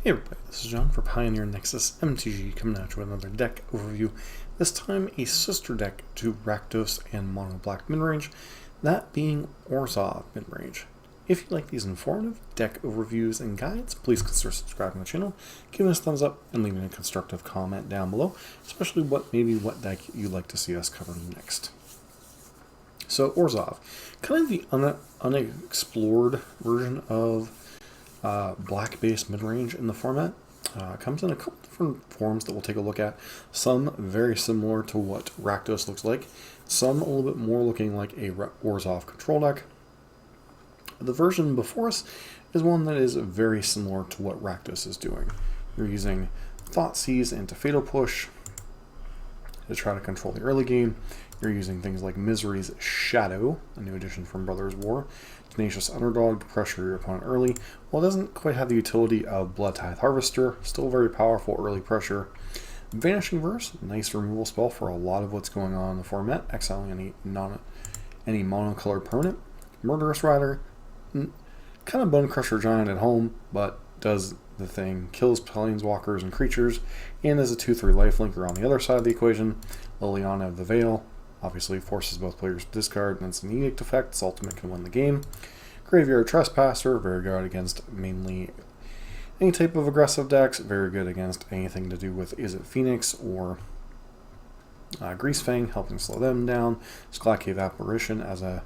Hey everybody, this is John for Pioneer Nexus MTG coming at you with another deck overview. This time a sister deck to Rakdos and Mono Black Midrange, that being Orzhov Midrange. If you like these informative deck overviews and guides, please consider subscribing to the channel, giving us a thumbs up, and leaving a constructive comment down below, especially what deck you'd like to see us cover next. So Orzhov, kind of the unexplored version of black-based mid-range in the format. Comes in a couple different forms that we'll take a look at. Some very similar to what Rakdos looks like. Some a little bit more looking like a Orzhov control deck. The version before us is one that is very similar to what Rakdos is doing. You're using Thoughtseize into Fatal Push to try to control the early game. You're using things like Misery's Shadow, a new addition from Brothers War, Tenacious Underdog to pressure your opponent early. While it doesn't quite have the utility of Blood Tithe Harvester, still very powerful early pressure. Vanishing Verse, nice removal spell for a lot of what's going on in the format, exiling any monocolored permanent. Murderous Rider, kind of Bone Crusher Giant at home, but does the thing, kills planeswalkers and creatures, and is a 2/3 lifelinker on the other side of the equation. Liliana of the Veil obviously forces both players to discard, and it's an edict effect, its ultimate can win the game. Graveyard Trespasser, very good against mainly any type of aggressive decks, very good against anything to do with Is It Phoenix or Greasefang, helping slow them down. Sky Cave Apparition as a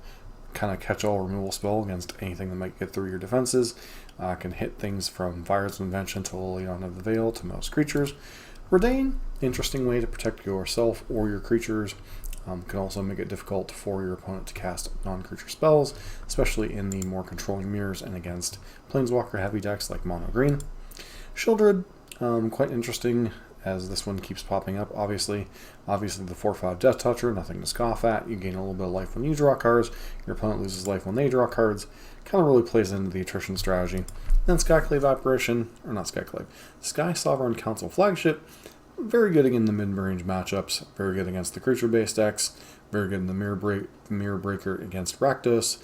kind of catch-all removal spell against anything that might get through your defenses. Can hit things from Fire's Invention to Liliana of the Veil to most creatures. Redain, interesting way to protect yourself or your creatures. Can also make it difficult for your opponent to cast non-creature spells, especially in the more controlling mirrors and against Planeswalker heavy decks like Mono Green. Sheoldred, quite interesting as this one keeps popping up. Obviously the 4/5 Death Toucher, nothing to scoff at. You gain a little bit of life when you draw cards. Your opponent loses life when they draw cards. Kind of really plays into the attrition strategy. Then Skyclave Apparition, or not Skyclave, Sky Sovereign Council Flagship. Very good against the mid-range matchups, very good against the creature-based decks, very good in the Mirror Breaker against Rakdos.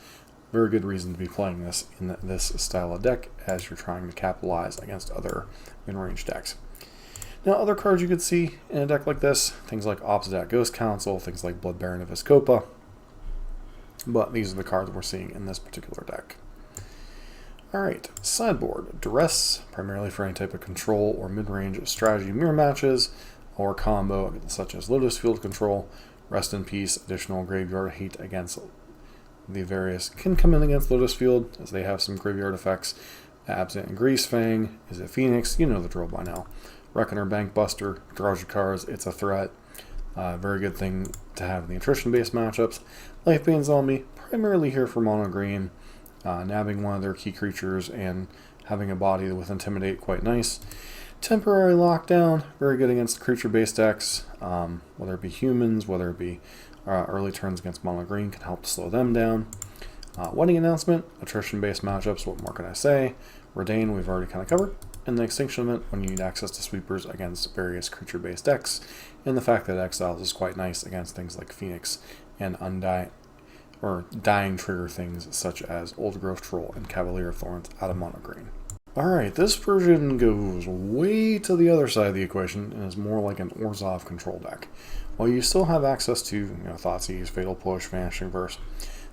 Very good reason to be playing this in this style of deck as you're trying to capitalize against other mid-range decks. Now, other cards you could see in a deck like this, things like Obsidian Ghost Council, things like Blood Baron of Vizkopa, but these are the cards we're seeing in this particular deck. Alright, sideboard. Duress, primarily for any type of control or mid-range strategy mirror matches, or combo such as Lotus Field Control, Rest in Peace, additional graveyard heat against the various, can come in against Lotus Field, as they have some graveyard effects. Absent and Greasefang, Is It Phoenix, you know the drill by now. Reckoner, Bankbuster, draws your cards, it's a threat. Very good thing to have in the attrition-based matchups. Lifebane Zombie, primarily here for Mono Green. Nabbing one of their key creatures and having a body with Intimidate, quite nice. Temporary Lockdown, very good against creature-based decks, whether it be humans, whether it be early turns against Mono Green, can help to slow them down. Wedding Announcement, attrition-based matchups, what more can I say? Redain, we've already kind of covered. And the Extinction Event, when you need access to sweepers against various creature-based decks. And the fact that Exiles is quite nice against things like Phoenix and dying trigger things such as Old Growth Troll and Cavalier of Thorns out of Mono Green. Alright, this version goes way to the other side of the equation and is more like an Orzhov control deck. While you still have access to Thoughtseize, Fatal Push, Vanishing Verse,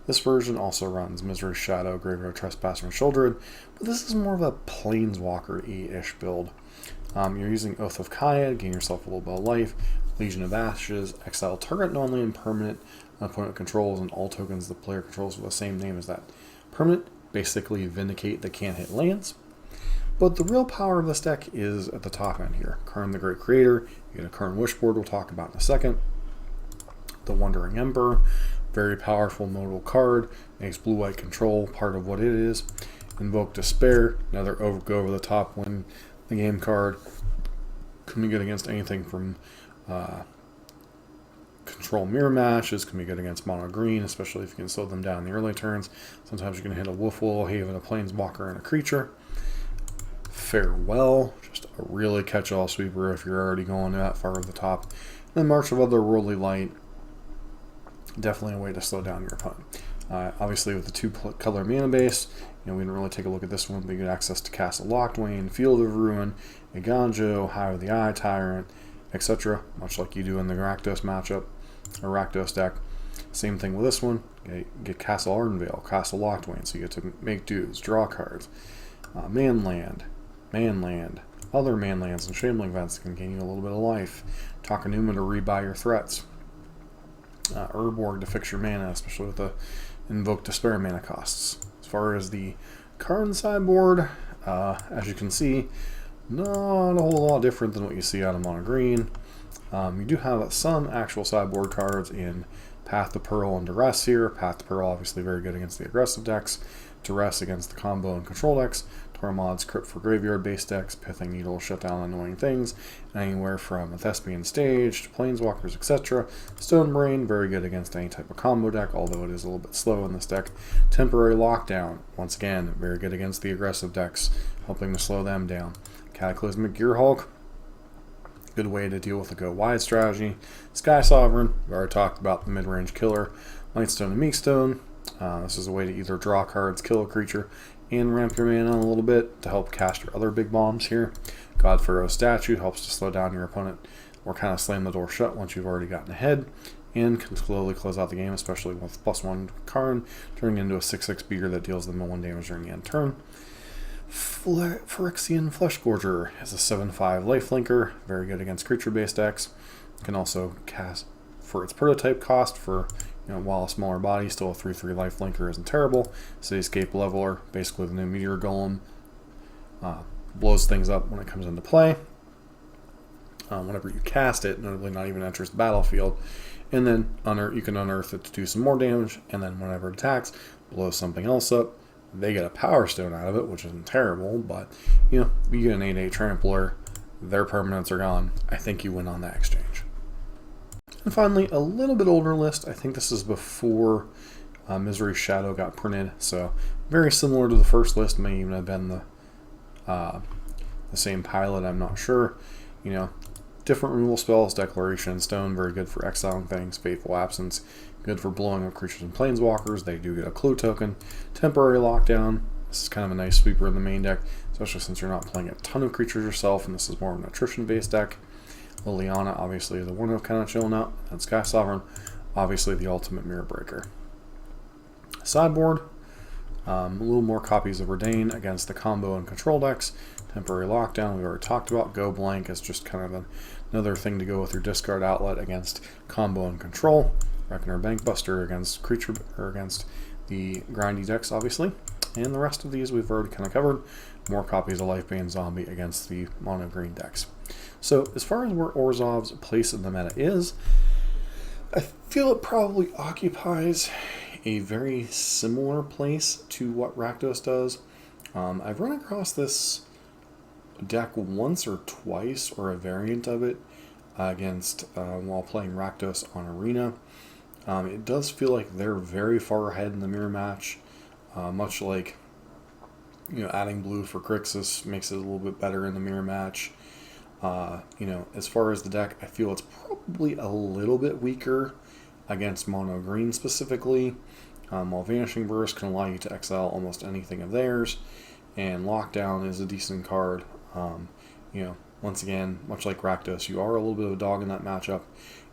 this version also runs Misery's Shadow, Graveyard Trespasser, and Sheoldred, but this is more of a Planeswalker-y-ish build. You're using Oath of Kaya, gain yourself a little bit of life, Legion of Ashes, exile target non-land permanent opponent controls, and all tokens the player controls with the same name as that permanent. Basically vindicate the can't hit lands. But the real power of this deck is at the top end here. Karn the Great Creator, you get a Karn Wishboard we'll talk about in a second. The Wandering Emperor, very powerful modal card, makes blue-white control part of what it is. Invoke Despair, another go over the top win the game card. Can be good against anything from control mirror matches, can be good against Mono Green, especially if you can slow them down in the early turns. Sometimes you're going to hit a Wolf-Will, Haven, a Planeswalker, and a creature. Farewell, just a really catch-all sweeper if you're already going that far over the top. And then March of Otherworldly Light, definitely a way to slow down your opponent. Obviously with the 2-color mana base, we didn't really take a look at this one, but you get access to Castle Lockdwain, Field of Ruin, Midange, High of the Eye Tyrant, etc., much like you do in the Rakdos matchup, or Rakdos deck. Same thing with this one. You get Castle Ardenvale, Castle Lockdwain, so you get to make dues, draw cards. Manland, other manlands and Shameling events can gain you a little bit of life. Takanuma to rebuy your threats. Urborg to fix your mana, especially with the Invoke Despair mana costs. As far as the card sideboard, as you can see, not a whole lot different than what you see out of Mono Green. You do have some actual sideboard cards in Path to Pearl and Duress here. Path to Pearl obviously very good against the aggressive decks. Duress against the combo and control decks. Tormod's Crypt for graveyard-based decks. Pithing Needle shut down annoying things. Anywhere from a Thespian Stage to Planeswalkers, etc. Stonebrain, very good against any type of combo deck, although it is a little bit slow in this deck. Temporary Lockdown, once again, very good against the aggressive decks, helping to slow them down. Cataclysmic Gearhulk, good way to deal with a go-wide strategy. Sky Sovereign, we already talked about the mid-range killer. Lightstone and Meekstone, this is a way to either draw cards, kill a creature, and ramp your mana a little bit to help cast your other big bombs here. Godfurrow Statue helps to slow down your opponent or kind of slam the door shut once you've already gotten ahead, and can slowly close out the game, especially with +1 Karn, turning into a 6/6 beater that deals them 1 damage during the end turn. Phyrexian Fleshgorger is a 7/5 lifelinker, very good against creature-based decks. Can also cast for its prototype cost for, while a smaller body, still a 3/3 lifelinker isn't terrible. Cityscape Leveler, basically the new Meteor Golem, blows things up when it comes into play. Whenever you cast it, notably not even enters the battlefield, and then you can unearth it to do some more damage, and then whenever it attacks, blows something else up. They get a Power Stone out of it, which isn't terrible, but you get an 8/8 Trampler, their permanents are gone. I think you win on that exchange. And finally, a little bit older list. I think this is before Misery Shadow got printed, so very similar to the first list. May even have been the same pilot, I'm not sure. Different removal spells. Declaration Stone, very good for exiling things. Faithful Absence, good for blowing up creatures and planeswalkers. They do get a clue token. Temporary Lockdown, this is kind of a nice sweeper in the main deck, especially since you're not playing a ton of creatures yourself, and this is more of an attrition-based deck. Liliana, obviously the one of kind of chilling out, and Sky Sovereign, obviously the ultimate mirror breaker. Sideboard, a little more copies of Redain against the combo and control decks. Temporary Lockdown, we already talked about. Go Blank is just kind of another thing to go with your discard outlet against combo and control. Reckoner Bankbuster against creature, or against the grindy decks, obviously. And the rest of these we've already kind of covered. More copies of Lifebane Zombie against the mono green decks. So as far as where Orzhov's place in the meta is, I feel it probably occupies a very similar place to what Rakdos does. I've run across this deck once or twice, or a variant of it, against while playing Rakdos on Arena. It does feel like they're very far ahead in the mirror match, much like adding blue for Crixus makes it a little bit better in the mirror match. As far as the deck, I feel it's probably a little bit weaker against mono green specifically, while Vanishing Burst can allow you to exile almost anything of theirs, and Lockdown is a decent card. Once again, much like Rakdos, you are a little bit of a dog in that matchup.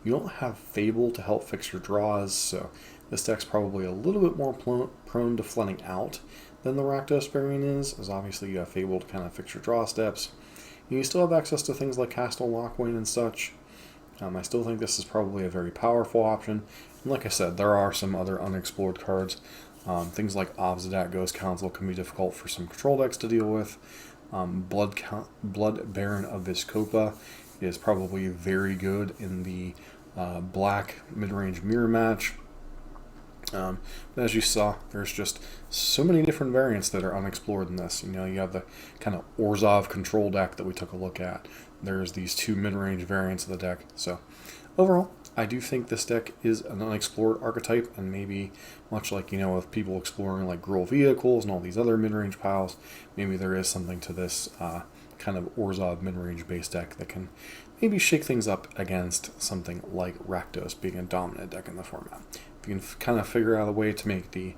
You don't have Fable to help fix your draws, so this deck's probably a little bit more prone to flooding out than the Rakdos variant is, as obviously you have Fable to kind of fix your draw steps. You still have access to things like Castle Lockdwain and such. I still think this is probably a very powerful option. And like I said, there are some other unexplored cards. Things like Obsidian Ghost Council can be difficult for some control decks to deal with. Blood Baron of Vizkopa is probably very good in the black mid-range mirror match. But as you saw, there's just so many different variants that are unexplored in this. You have the kind of Orzhov control deck that we took a look at. There's these 2 mid-range variants of the deck. So overall, I do think this deck is an unexplored archetype, and maybe much like, with people exploring like Gruul vehicles and all these other mid-range piles, maybe there is something to this kind of Orzhov mid-range base deck that can maybe shake things up against something like Rakdos being a dominant deck in the format. If you can kind of figure out a way to make the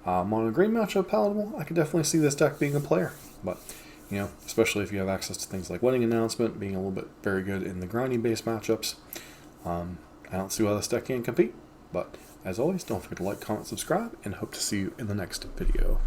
Mono green matchup palatable, I could definitely see this deck being a player. But, especially if you have access to things like Wedding Announcement, being a little bit very good in the grinding-based matchups, I don't see why this deck can't compete. But, as always, don't forget to like, comment, subscribe, and hope to see you in the next video.